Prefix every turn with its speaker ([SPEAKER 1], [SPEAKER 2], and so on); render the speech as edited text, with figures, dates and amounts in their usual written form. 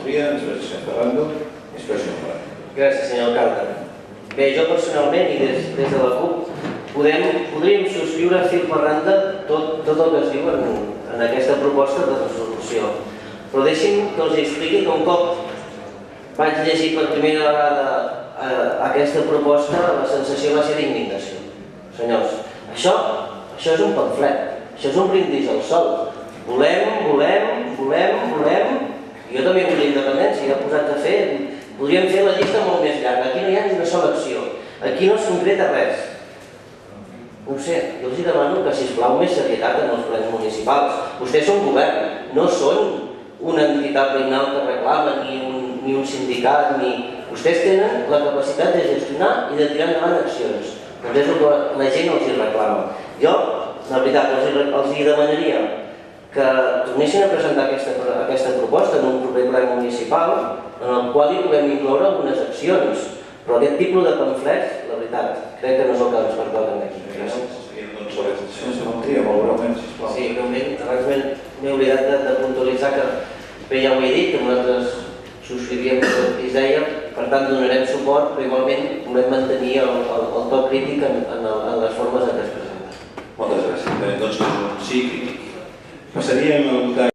[SPEAKER 1] Sofia, després el senyor Ferrando i després el senyor Ferrando.
[SPEAKER 2] Gràcies, senyor alcalde. Bé, jo personalment i des de la CUP podríem subscriure fil per randa tot el que es diu en aquesta proposta de resolució. Però deixin que els expliqui que un cop vaig llegir per primera vegada aquesta proposta, la sensació va ser d'indignació. Senyors, això és un pamflet, això és un brindis al sol. Volem, jo també vull la independència, ja he posat a fer, podríem fer la llista molt més llarga, aquí no hi ha ni una sola acció, aquí no es concreta res. No ho sé, jo els demano que, sisplau, més serietat en els plens municipals. Vostès són govern, no són una entitat veïnal que reclama, ni un sindicat, Vostès tenen la capacitat de gestionar i de tirar endavant accions. Doncs és el que la gent els reclama. Jo, la veritat, els demanaria que tornessin a presentar aquesta proposta en un proper ple municipal en el qual hi puguem incloure algunes accions. Però aquest tipus de pamflets, la veritat, crec que no és el que ens pertoquen aquí. Gràcies. Sí, breument, abans m'he oblidat de puntualitzar que bé, ja ho he dit, que nosaltres subscrivíem el que es deia, per tant donarem suport, però igualment volem mantenir el to crític en les formes en què es presenta.
[SPEAKER 1] Moltes gràcies. Doncs sí crític. Passaríem a votar